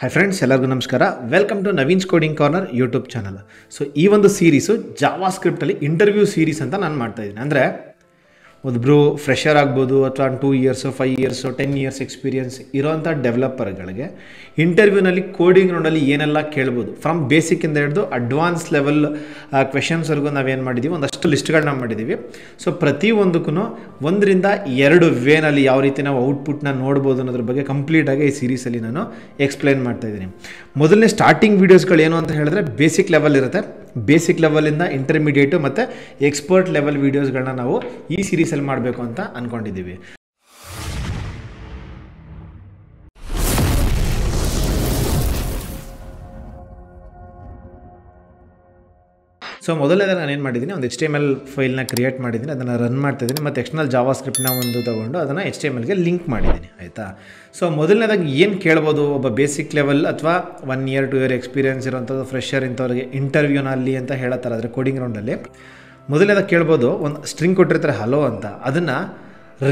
Hi friends, ಎಲ್ಲರಿಗೂ ನಮಸ್ಕಾರ. Welcome to Naveen's coding corner YouTube channel. So ಈ ಒಂದು ಸೀರೀಸು ಜಾವಾ ಸ್ಕ್ರಿಪ್ಟಲ್ಲಿ ಇಂಟರ್ವ್ಯೂ ಸೀರೀಸ್ ಅಂತ ನಾನು ಮಾಡ್ತಾಯಿದ್ದೀನಿ. ಅಂದರೆ ಒಬ್ಬರು ಫ್ರೆಷರ್ ಆಗ್ಬೋದು ಅಥವಾ 2 ಇಯರ್ಸು 5 ಇಯರ್ಸು 10 ಇಯರ್ಸ್ ಎಕ್ಸ್ಪೀರಿಯನ್ಸ್ ಇರೋವಂಥ ಡೆವಲಪರ್ಗಳಿಗೆ ಇಂಟರ್ವ್ಯೂನಲ್ಲಿ ಕೋಡಿಂಗ್ ರೌಂಡಲ್ಲಿ ಏನೆಲ್ಲ ಕೇಳ್ಬೋದು, ಫ್ರಮ್ ಬೇಸಿಕ್ಕಿಂದ ಹಿಡಿದು ಅಡ್ವಾನ್ಸ್ ಲೆವೆಲ್ ಕ್ವೆಶನ್ಸ್ವರೆಗೂ ನಾವೇನು ಮಾಡಿದ್ದೀವಿ, ಒಂದಷ್ಟು ಲಿಸ್ಟ್ಗಳನ್ನ ಮಾಡಿದ್ದೀವಿ. ಸೊ ಪ್ರತಿಯೊಂದಕ್ಕೂ 1-2 ವೇನಲ್ಲಿ ಯಾವ ರೀತಿ ನಾವು ಔಟ್ಪುಟ್ನ ನೋಡ್ಬೋದು ಅನ್ನೋದ್ರ ಬಗ್ಗೆ ಕಂಪ್ಲೀಟಾಗಿ ಈ ಸೀರೀಸಲ್ಲಿ ನಾನು ಎಕ್ಸ್ಪ್ಲೈನ್ ಮಾಡ್ತಾಯಿದ್ದೀನಿ. ಮೊದಲನೇ ಸ್ಟಾರ್ಟಿಂಗ್ ವೀಡಿಯೋಸ್ಗಳು ಏನು ಅಂತ ಹೇಳಿದ್ರೆ ಬೇಸಿಕ್ ಲೆವೆಲ್ ಇರುತ್ತೆ. ಬೇಸಿಕ್ ಲೆವೆಲಿಂದ ಇಂಟರ್ಮೀಡಿಯೇಟು ಮತ್ತು ಎಕ್ಸ್ಪರ್ಟ್ ಲೆವೆಲ್ ವೀಡಿಯೋಸ್ಗಳನ್ನ ನಾವು ಈ ಸೀರೀಸಲ್ಲಿ ಮಾಡಬೇಕು ಅಂತ ಅಂದ್ಕೊಂಡಿದ್ದೀವಿ. ಸೊ ಮೊದಲನೇದಾಗಿ ನಾನು ಏನು ಮಾಡಿದ್ದೀನಿ, ಒಂದು HTML ಫೈಲ್ನ ಕ್ರಿಯೇಟ್ ಮಾಡಿದ್ದೀನಿ, ಅದನ್ನು ರನ್ ಮಾಡ್ತಾಯಿದ್ದೀನಿ ಮತ್ತು ಎಕ್ಸ್ಟರ್ನಲ್ ಜಾವಾ ಸ್ಕ್ರಿಪ್ಟ್ನ ಒಂದು ತೊಗೊಂಡು ಅದನ್ನು HTMLಗೆ ಲಿಂಕ್ ಮಾಡಿದ್ದೀನಿ. ಆಯಿತಾ? ಸೊ ಮೊದಲನೇದಾಗಿ ಏನು ಕೇಳ್ಬೋದು, ಒಬ್ಬ ಬೇಸಿಕ್ ಲೆವೆಲ್ ಅಥವಾ 1 ಇಯರ್ 2 ಇಯರ್ ಎಕ್ಸ್ಪೀರಿಯನ್ಸ್ ಇರೋಂಥದ್ದು ಫ್ರೆಷರ್ ಇಂಥವ್ರಿಗೆ ಇಂಟರ್ವ್ಯೂನಲ್ಲಿ ಅಂತ ಹೇಳತ್ತಾರೆ. ಆದರೆ ಕೋಡಿಂಗ್ ರೌಂಡಲ್ಲಿ ಮೊದಲನೇದಾಗಿ ಕೇಳ್ಬೋದು, ಒಂದು ಸ್ಟ್ರಿಂಗ್ ಕೊಟ್ಟಿರ್ತಾರೆ ಹಲೋ ಅಂತ, ಅದನ್ನು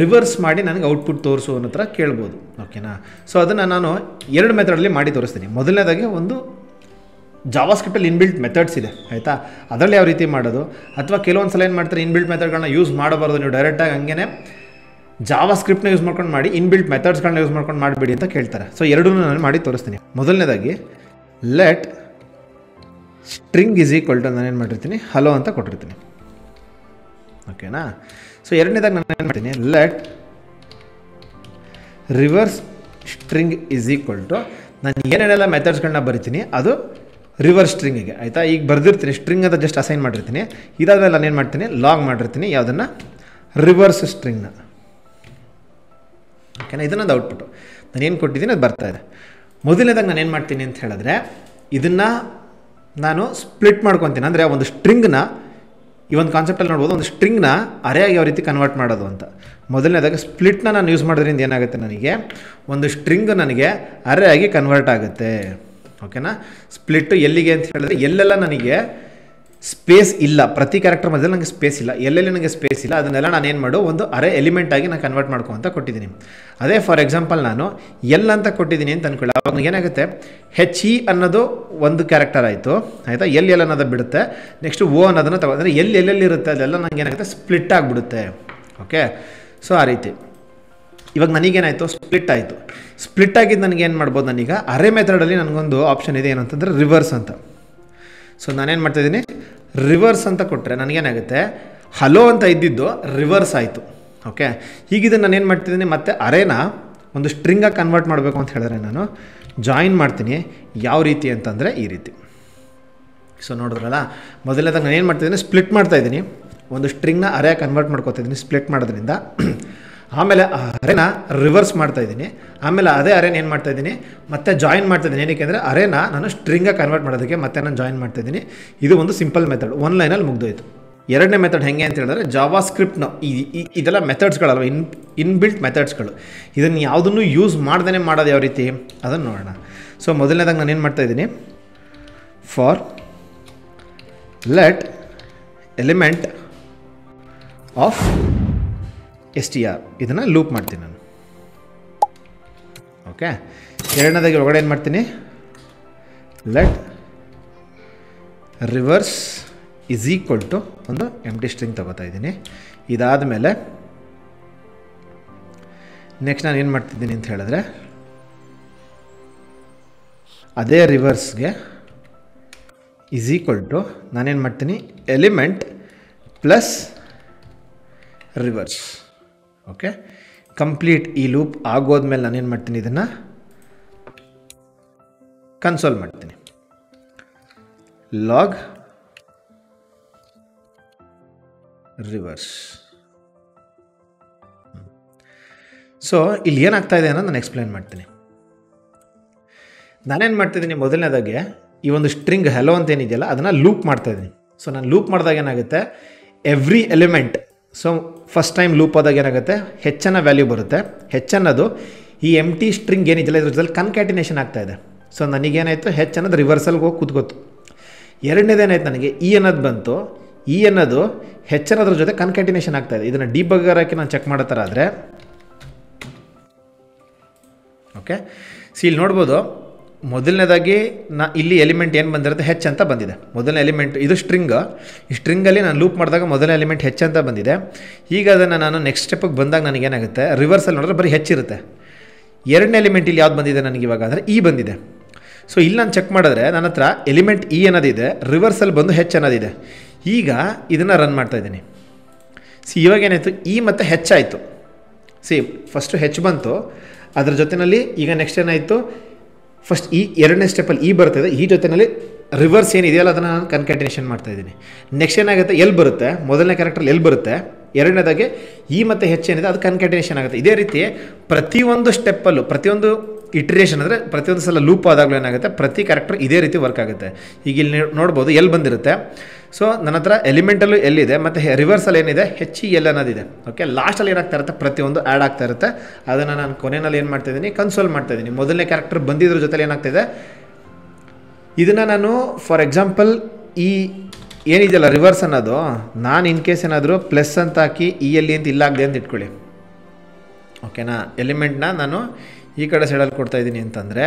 ರಿವರ್ಸ್ ಮಾಡಿ ನನಗೆ ಔಟ್ಪುಟ್ ತೋರಿಸು ಅನ್ನೋ ಥರ ಕೇಳ್ಬೋದು. ಓಕೆನಾ? ಸೊ ಅದನ್ನು ನಾನು 2 ಮೆಥಡಲ್ಲಿ ಮಾಡಿ ತೋರಿಸ್ತೀನಿ. ಮೊದಲನೇದಾಗಿ ಒಂದು ಜಾವಾ ಸ್ಕ್ರಿಪ್ಟಲ್ಲಿ ಇನ್ಬಿಲ್ಟ್ ಮೆಥಡ್ಸ್ ಇದೆ. ಆಯಿತಾ? ಅದರಲ್ಲಿ ಯಾವ ರೀತಿ ಮಾಡೋದು, ಅಥವಾ ಕೆಲವೊಂದು ಸಲ ಏನು ಮಾಡ್ತಾರೆ, ಇನ್ಬಿಲ್ಟ್ ಮೆಥಡ್ಗಳನ್ನ ಯೂಸ್ ಮಾಡಬಾರ್ದು, ನೀವು ಡೈರೆಕ್ಟಾಗಿ ಹಂಗೆ ಜಾವಾ ಸ್ಕ್ರಿಪ್ಟ್ನ ಯೂಸ್ ಮಾಡ್ಕೊಂಡು ಮಾಡಿ, ಇನ್ಬಿಲ್ಟ್ ಮೆಥಡ್ಸ್ಗಳನ್ನ ಯೂಸ್ ಮಾಡ್ಕೊಂಡು ಮಾಡಬೇಡಿ ಅಂತ ಕೇಳ್ತಾರೆ. ಸೊ ಎರಡೂ ನಾನು ಮಾಡಿ ತೋರಿಸ್ತೀನಿ. ಮೊದಲನೇದಾಗಿ let string is equal to ನಾನೇನು ಮಾಡಿರ್ತೀನಿ, ಹಲೋ ಅಂತ ಕೊಟ್ಟಿರ್ತೀನಿ. ಓಕೆನಾ? ಸೊ ಎರಡನೇದಾಗಿ ನಾನು ಏನು ಮಾಡ್ತೀನಿ, let reverse string is equal to ನಾನು ಏನೇನೆಲ್ಲ ಮೆಥಡ್ಸ್ಗಳನ್ನ ಬರಿತೀನಿ ಅದು ರಿವರ್ಸ್ ಸ್ಟ್ರಿಂಗಿಗೆ. ಆಯಿತಾ? ಈಗ ಬರೆದಿರ್ತೀನಿ, ಸ್ಟ್ರಿಂಗ್ ಅಂತ ಜಸ್ಟ್ ಅಸೈನ್ ಮಾಡಿರ್ತೀನಿ. ಇದಾದ್ಮೇಲೆ ನಾನು ಏನು ಮಾಡ್ತೀನಿ, ಲಾಗ್ ಮಾಡಿರ್ತೀನಿ ಯಾವುದನ್ನು, ರಿವರ್ಸ್ ಸ್ಟ್ರಿಂಗ್ನ. ಓಕೆನಾ? ಇದನ್ನೊಂದು ಔಟ್ಪುಟ್ಟು ನಾನು ಏನು ಕೊಟ್ಟಿದ್ದೀನಿ ಅದು ಬರ್ತಾಯಿದೆ. ಮೊದಲನೇದಾಗಿ ನಾನು ಏನು ಮಾಡ್ತೀನಿ ಅಂತ ಹೇಳಿದ್ರೆ, ಇದನ್ನು ನಾನು ಸ್ಪ್ಲಿಟ್ ಮಾಡ್ಕೊತೀನಿ. ಅಂದರೆ ಒಂದು ಸ್ಟ್ರಿಂಗ್ನ, ಈ ಒಂದು ಕಾನ್ಸೆಪ್ಟಲ್ಲಿ ನೋಡ್ಬೋದು, ಒಂದು ಸ್ಟ್ರಿಂಗ್ನ ಅರೆಯಾಗಿ ಯಾವ ರೀತಿ ಕನ್ವರ್ಟ್ ಮಾಡೋದು ಅಂತ. ಮೊದಲನೇದಾಗಿ ಸ್ಪ್ಲಿಟ್ನ ನಾನು ಯೂಸ್ ಮಾಡೋದ್ರಿಂದ ಏನಾಗುತ್ತೆ, ನನಗೆ ಒಂದು ಸ್ಟ್ರಿಂಗ್ ನನಗೆ ಅರೆಯಾಗಿ ಕನ್ವರ್ಟ್ ಆಗುತ್ತೆ. ಓಕೆನಾ? ಸ್ಪ್ಲಿಟ್ಟು ಎಲ್ಲಿಗೆ ಅಂತ ಹೇಳಿದ್ರೆ, ಎಲ್ಲೆಲ್ಲ ನನಗೆ ಸ್ಪೇಸ್ ಇಲ್ಲ, ಪ್ರತಿ ಕ್ಯಾರೆಕ್ಟರ್ ಮಧ್ಯದಲ್ಲಿ ನನಗೆ ಸ್ಪೇಸ್ ಇಲ್ಲ, ಎಲ್ಲೆಲ್ಲಿ ನನಗೆ ಸ್ಪೇಸ್ ಇಲ್ಲ ಅದನ್ನೆಲ್ಲ ನಾನು ಏನು ಮಾಡು, ಒಂದು ಅರೆ ಎಲಿಮೆಂಟ್ ಆಗಿ ನಾನು ಕನ್ವರ್ಟ್ ಮಾಡ್ಕೊ ಅಂತ ಕೊಟ್ಟಿದ್ದೀನಿ. ಅದೇ ಫಾರ್ ಎಕ್ಸಾಂಪಲ್ ನಾನು ಎಲ್ ಅಂತ ಕೊಟ್ಟಿದ್ದೀನಿ ಅಂತ ಅಂದ್ಕೊಳ್ಳಿ, ಅವಾಗ ಏನಾಗುತ್ತೆ, HE ಅನ್ನೋದು ಒಂದು ಕ್ಯಾರೆಕ್ಟರ್ ಆಯಿತು. ಆಯಿತಾ? ಎಲ್ ಅನ್ನೋದು ಬಿಡುತ್ತೆ. ನೆಕ್ಸ್ಟ್ O ಅನ್ನೋದನ್ನು ತಗೊಂಡ್ರೆ ಎಲ್ಲೆಲ್ಲಿ ಇರುತ್ತೆ ಅದೆಲ್ಲ ನನಗೆ ಏನಾಗುತ್ತೆ, ಸ್ಪ್ಲಿಟ್ ಆಗಿಬಿಡುತ್ತೆ. ಓಕೆ? ಸೊ ಆ ರೀತಿ ಇವಾಗ ನನಗೇನಾಯಿತು, ಸ್ಪ್ಲಿಟ್ ಆಯಿತು. ಸ್ಪ್ಲಿಟ್ ಆಗಿದ್ದು ನನಗೇನು ಮಾಡ್ಬೋದು, ನಾನೀಗ ಅರೆ ಮೆಥಡಲ್ಲಿ ನನಗೊಂದು ಆಪ್ಷನ್ ಇದೆ, ಏನಂತಂದರೆ ರಿವರ್ಸ್ ಅಂತ. ಸೊ ನಾನೇನು ಮಾಡ್ತಾಯಿದ್ದೀನಿ, ರಿವರ್ಸ್ ಅಂತ ಕೊಟ್ಟರೆ ನನಗೇನಾಗುತ್ತೆ, ಹಲೋ ಅಂತ ಇದ್ದಿದ್ದು ರಿವರ್ಸ್ ಆಯಿತು. ಓಕೆ? ಹೀಗಿದ್ದು ನಾನೇನು ಮಾಡ್ತಿದ್ದೀನಿ, ಮತ್ತು ಅರೇನ ಒಂದು ಸ್ಟ್ರಿಂಗಾಗಿ ಕನ್ವರ್ಟ್ ಮಾಡಬೇಕು ಅಂತ ಹೇಳಿದ್ರೆ ನಾನು ಜಾಯಿನ್ ಮಾಡ್ತೀನಿ. ಯಾವ ರೀತಿ ಅಂತಂದರೆ ಈ ರೀತಿ. ಸೊ ನೋಡಿದ್ರಲ್ಲ, ಮೊದಲನೇದಾಗ ನಾನು ಏನು ಮಾಡ್ತಿದ್ದೀನಿ, ಸ್ಪ್ಲಿಟ್ ಮಾಡ್ತಾಯಿದ್ದೀನಿ, ಒಂದು ಸ್ಟ್ರಿಂಗ್ನ ಅರೆ ಕನ್ವರ್ಟ್ ಮಾಡ್ಕೊತಿದ್ದೀನಿ ಸ್ಪ್ಲಿಟ್ ಮಾಡೋದ್ರಿಂದ. ಆಮೇಲೆ ಅರೇನ ರಿವರ್ಸ್ ಮಾಡ್ತಾಯಿದ್ದೀನಿ. ಆಮೇಲೆ ಅದೇ ಅರೇನ ಏನು ಮಾಡ್ತಾಯಿದ್ದೀನಿ, ಮತ್ತೆ ಜಾಯಿನ್ ಮಾಡ್ತಾಯಿದ್ದೀನಿ. ಏನಕ್ಕೆ ಅಂದರೆ ಅರೇನ ನಾನು ಸ್ಟ್ರಿಂಗಾಗಿ ಕನ್ವರ್ಟ್ ಮಾಡೋದಕ್ಕೆ ಮತ್ತೆ ನಾನು ಜಾಯಿನ್ ಮಾಡ್ತಾಯಿದ್ದೀನಿ. ಇದು ಒಂದು ಸಿಂಪಲ್ ಮೆಥಡ್, 1 ಲೈನಲ್ಲಿ ಮುಗ್ದೋಯ್ತು. ಎರಡನೇ ಮೆಥಡ್ ಹೆಂಗೆ ಅಂತ ಹೇಳಿದ್ರೆ, ಜಾವಾ ಸ್ಕ್ರಿಪ್ಟ್ನ ಇದೆಲ್ಲ ಮೆಥಡ್ಸ್ಗಳಲ್ವ, ಇನ್ಬಿಲ್ಟ್ ಮೆಥಡ್ಸ್ಗಳು. ಇದನ್ನು ಯಾವುದನ್ನು ಯೂಸ್ ಮಾಡ್ದೇ ಮಾಡೋದು ಯಾವ ರೀತಿ ಅದನ್ನು ನೋಡೋಣ. ಸೊ ಮೊದಲನೇದಾಗಿ ನಾನು ಏನು ಮಾಡ್ತಾಯಿದ್ದೀನಿ, for let element of str ಇದನ್ನು ಲೂಪ್ ಮಾಡ್ತೀನಿ ನಾನು. ಓಕೆ? ಎರಡನೇದಾಗಿ ಒಳಗಡೆ ಏನು ಮಾಡ್ತೀನಿ, let reverse is equal to ಒಂದು ಎಂಪ್ಟಿ ಸ್ಟ್ರಿಂಗ್ ತಗೋತಾ ಇದ್ದೀನಿ. ಇದಾದಮೇಲೆ ನೆಕ್ಸ್ಟ್ ನಾನು ಏನು ಮಾಡ್ತಿದ್ದೀನಿ ಅಂತ ಹೇಳಿದ್ರೆ, ಅದೇ ರಿವರ್ಸ್ಗೆ ಈಸ್ ಈಕ್ವಲ್ ಟು ನಾನೇನು ಮಾಡ್ತೀನಿ, element plus reverse. Okay? Complete ಈ ಲೂಪ್ ಆಗೋದ್ಮೇಲೆ ನಾನೇನು ಮಾಡ್ತೀನಿ, ಇದನ್ನು ಕನ್ಸೋಲ್ ಮಾಡ್ತೀನಿ. Log reverse. ಸೊ ಇಲ್ಲಿ ಏನಾಗ್ತಾ ಇದೆ ಅನ್ನೋದು ನಾನು ಎಕ್ಸ್ಪ್ಲೈನ್ ಮಾಡ್ತೀನಿ. ನಾನೇನು ಮಾಡ್ತಿದ್ದೀನಿ, ಮೊದಲನೇದಾಗೆ ಈ ಒಂದು ಸ್ಟ್ರಿಂಗ್ ಹೆಲೋ ಅಂತ ಏನಿದೆಯಲ್ಲ ಅದನ್ನು ಲೂಪ್ ಮಾಡ್ತಾಯಿದ್ದೀನಿ. ಸೊ ನಾನು ಲೂಪ್ ಮಾಡಿದಾಗ ಏನಾಗುತ್ತೆ, every element, so first time loop ಆದಾಗ ಏನಾಗುತ್ತೆ, ಹೆಚ್ಚನ್ನ ವ್ಯಾಲ್ಯೂ ಬರುತ್ತೆ. ಹೆಚ್ಚನ್ನೋದು ಈ ಎಂಟಿ ಸ್ಟ್ರಿಂಗ್ ಏನಿದೆಯಲ್ಲ ಇದ್ರ ಜೊತೆ ಕನ್ಕ್ಯಾಟಿನೇಷನ್ ಆಗ್ತಾಯಿದೆ. ಸೊ ನನಗೇನಾಯಿತು, ಹೆಚ್ಚು ಅನ್ನೋದು ರಿವರ್ಸಲ್ಗೆ ಹೋಗಿ ಕೂತ್ಕೋತು. ಎರಡನೇದೇನಾಯ್ತು, ನನಗೆ ಅನ್ನೋದು ಬಂತು. ಅನ್ನೋದು ಹೆಚ್ಚನ್ನೋದ್ರ ಜೊತೆ ಕನ್ಕ್ಯಾಟಿನೇಷನ್ ಆಗ್ತಾಯಿದೆ. ಇದನ್ನು ಡಿಬಗ್ಗರ್ ಹಾಕಿ ನಾನು ಚೆಕ್ ಮಾಡೋ ಥರ ಆದರೆ, ಓಕೆ, ಸಿ ಇಲ್ಲಿ ನೋಡ್ಬೋದು ಮೊದಲನೇದಾಗಿ ಇಲ್ಲಿ ಎಲಿಮೆಂಟ್ ಏನು ಬಂದಿರುತ್ತೆ ಹೆಚ್ ಅಂತ ಬಂದಿದೆ. ಮೊದಲನೇ ಎಲಿಮೆಂಟ್ ಇದು ಸ್ಟ್ರಿಂಗ್. ಈ ಸ್ಟ್ರಿಂಗಲ್ಲಿ ನಾನು ಲೂಪ್ ಮಾಡಿದಾಗ ಮೊದಲನೇ ಎಲಿಮೆಂಟ್ ಹೆಚ್ ಅಂತ ಬಂದಿದೆ. ಈಗ ಅದನ್ನು ನಾನು ನೆಕ್ಸ್ಟ್ ಸ್ಟೆಪ್ಪಿಗೆ ಬಂದಾಗ ನನಗೇನಾಗುತ್ತೆ, ರಿವರ್ಸಲ್ಲಿ ನೋಡಿದ್ರೆ ಬರೀ ಹೆಚ್ಚಿರುತ್ತೆ. ಎರಡನೇ ಎಲಿಮೆಂಟ್ ಇಲ್ಲಿ ಯಾವ್ದು ಬಂದಿದೆ ನನಗೆ ಇವಾಗ ಅಂದರೆ ಇ ಬಂದಿದೆ. ಸೊ ಇಲ್ಲಿ ನಾನು ಚೆಕ್ ಮಾಡಿದ್ರೆ ನನ್ನ ಹತ್ರ ಎಲಿಮೆಂಟ್ ಇ ಅನ್ನೋದಿದೆ, ರಿವರ್ಸಲ್ಲಿ ಬಂದು ಹೆಚ್ ಅನ್ನೋದಿದೆ. ಈಗ ಇದನ್ನು ರನ್ ಮಾಡ್ತಾಯಿದ್ದೀನಿ. ಇವಾಗ ಏನಾಯಿತು, ಇ ಮತ್ತು ಹೆಚ್ ಆಯಿತು. ಫಸ್ಟು ಹೆಚ್ ಬಂತು, ಅದರ ಜೊತೆಯಲ್ಲಿ ಈಗ ನೆಕ್ಸ್ಟ್ ಏನಾಯಿತು, ಫಸ್ಟ್ ಈ ಎರಡನೇ ಸ್ಟೆಪ್ಪಲ್ಲಿ ಇ ಬರ್ತಾಯಿದೆ, ಈ ಜೊತೆಯಲ್ಲಿ ರಿವರ್ಸ್ ಏನಿದೆಯಲ್ಲ ಅದನ್ನು ನಾನು ಕನ್ಕ್ಯಾಟಿನೇಷನ್ ಮಾಡ್ತಾಯಿದ್ದೀನಿ. ನೆಕ್ಸ್ಟ್ ಏನಾಗುತ್ತೆ, ಎಲ್ ಬರುತ್ತೆ, ಮೊದಲನೇ ಕ್ಯಾರೆಕ್ಟರ್ ಎಲ್ ಬರುತ್ತೆ, ಎರಡನೇದಾಗಿ ಇ ಮತ್ತು ಹೆಚ್ ಏನಿದೆ ಅದು ಕನ್ಕ್ಯಾಟಿನೇಷನ್ ಆಗುತ್ತೆ. ಇದೇ ರೀತಿ ಪ್ರತಿಯೊಂದು ಸ್ಟೆಪ್ಪಲ್ಲೂ ಪ್ರತಿಯೊಂದು ಇಟ್ರೇಷನ್ ಅಂದರೆ ಪ್ರತಿಯೊಂದು ಸಲ ಲೂಪ್ ಆದಾಗಲೂ ಏನಾಗುತ್ತೆ, ಪ್ರತಿ ಕ್ಯಾರೆಕ್ಟರ್ ಇದೇ ರೀತಿ ವರ್ಕ್ ಆಗುತ್ತೆ. ಈಗ ಇಲ್ಲಿ ನೋಡ್ಬೋದು ಎಲ್ ಬಂದಿರುತ್ತೆ. ಸೊ ನನ್ನ ಹತ್ರ ಎಲಿಮೆಂಟಲ್ಲೂ ಎಲ್ಲಿದೆ ಮತ್ತು ರಿವರ್ಸಲ್ಲಿ ಏನಿದೆ ಹೆಚ್ ಎಲ್ ಅನ್ನೋದಿದೆ. ಓಕೆ, ಲಾಸ್ಟಲ್ಲಿ ಏನಾಗ್ತಾ ಇರುತ್ತೆ, ಪ್ರತಿಯೊಂದು ಆ್ಯಡ್ ಆಗ್ತಾ ಇರುತ್ತೆ. ಅದನ್ನು ನಾನು ಕೊನೆಯಲ್ಲಿ ಏನು ಮಾಡ್ತಾಯಿದ್ದೀನಿ, ಕನ್ಸೋಲ್ ಮಾಡ್ತಾಯಿದ್ದೀನಿ. ಮೊದಲನೇ ಕ್ಯಾರೆಕ್ಟರ್ ಬಂದಿದ್ರ ಜೊತೆಲಿ ಏನಾಗ್ತಿದೆ, ಇದನ್ನು ನಾನು ಫಾರ್ ಎಕ್ಸಾಂಪಲ್ ಈ ಏನಿದೆಯಲ್ಲ ರಿವರ್ಸ್ ಅನ್ನೋದು, ನಾನು ಇನ್ ಕೇಸ್ ಏನಾದರೂ ಪ್ಲಸ್ ಅಂತ ಹಾಕಿ ಇ ಎಲ್ಲಿ ಅಂತ ಇಲ್ಲಾಗದೆ ಅಂತ ಇಟ್ಕೊಳ್ಳಿ. ಓಕೆನಾ, ಎಲಿಮೆಂಟ್ನ ನಾನು ಈ ಕಡೆ ಸೈಡಲ್ಲಿ ಕೊಡ್ತಾಯಿದ್ದೀನಿ ಅಂತಂದರೆ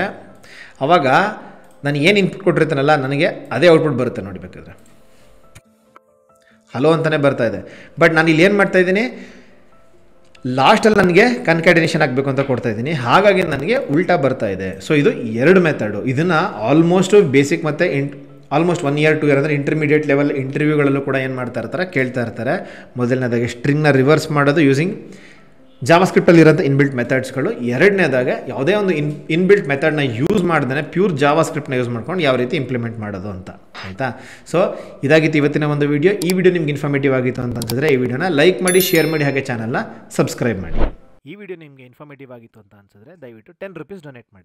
ಆವಾಗ ನಾನು ಏನು ಇನ್ಪುಟ್ ಕೊಟ್ಟಿರ್ತೀನಲ್ಲ ನನಗೆ ಅದೇ ಔಟ್ಪುಟ್ ಬರುತ್ತೆ ನೋಡಿ. ಬೇಕಾದರೆ ಹಲೋ ಅಂತಲೇ ಬರ್ತಾ ಇದೆ. ಬಟ್ ನಾನು ಇಲ್ಲಿ ಏನು ಮಾಡ್ತಾಯಿದ್ದೀನಿ, ಲಾಸ್ಟಲ್ಲಿ ನನಗೆ ಕನ್ಕ್ಯಾಟಿನೇಷನ್ ಆಗಬೇಕು ಅಂತ ಕೊಡ್ತಾಯಿದ್ದೀನಿ, ಹಾಗಾಗಿ ನನಗೆ ಉಲ್ಟಾ ಬರ್ತಾ ಇದೆ. ಸೊ ಇದು ಎರಡು ಮೆಥಡು. ಇದನ್ನು ಆಲ್ಮೋಸ್ಟ್ ಬೇಸಿಕ್ ಮತ್ತು ಆಲ್ಮೋಸ್ಟ್ 1 year 2 year ಅಂದರೆ ಇಂಟರ್ಮೀಡಿಯೇಟ್ ಲೆವೆಲ್ ಇಂಟರ್ವ್ಯೂಗಳಲ್ಲೂ ಕೂಡ ಏನು ಮಾಡ್ತಾ ಇರ್ತಾರೆ, ಕೇಳ್ತಾ ಇರ್ತಾರೆ. ಮೊದಲನೇದಾಗಿ ಸ್ಟ್ರಿಂಗ್ನ ರಿವರ್ಸ್ ಮಾಡೋದು ಯೂಸಿಂಗ್ ಜಾವಾಸ್ಕ್ರಿಪ್ಟಲ್ಲಿ ಇರೋಂಥ ಇನ್ಬಿಲ್ಟ್ ಮೆಥಡ್ಸ್ಗಳು. ಎರಡನೇದಾಗ ಯಾವುದೇ ಒಂದು ಇನ್ಬಿಲ್ಟ್ ಮೆಥಡ್ನ ಯೂಸ್ ಮಾಡ್ದೇ ಪ್ಯೂರ್ ಜಾವಾಸ್ಕ್ರಿಪ್ಟ್ನ ಯೂಸ್ ಮಾಡ್ಕೊಂಡು ಯಾವ ರೀತಿ ಇಂಪ್ಲಿಮೆಂಟ್ ಮಾಡೋದು ಅಂತ. ಆಯಿತಾ? ಸೊ ಇದಾಗಿತ್ತು ಇವತ್ತಿನ ಒಂದು ವಿಡಿಯೋ. ಈ ವಿಡಿಯೋ ನಿಮ್ಗೆ ಇನ್ಫಾರ್ಮೇಟಿವ್ ಆಗಿತ್ತು ಅಂತ ಅನ್ಸಿದ್ರೆ ಈ ವಿಡಿಯೋನ ಲೈಕ್ ಮಾಡಿ, ಶೇರ್ ಮಾಡಿ, ಹಾಗೆ ಚಾನಲ್ನ ಸಬ್ಸ್ಕ್ರೈಬ್ ಮಾಡಿ. ಈ ವಿಡಿಯೋ ನಿಮಗೆ ಇನ್ಫಾರ್ಮೇಟಿವ್ ಆಗಿತ್ತು ಅಂತ ಅನ್ಸಿದ್ರೆ ದಯವಿಟ್ಟು ₹10 ಡೊನೇಟ್ ಮಾಡಿ.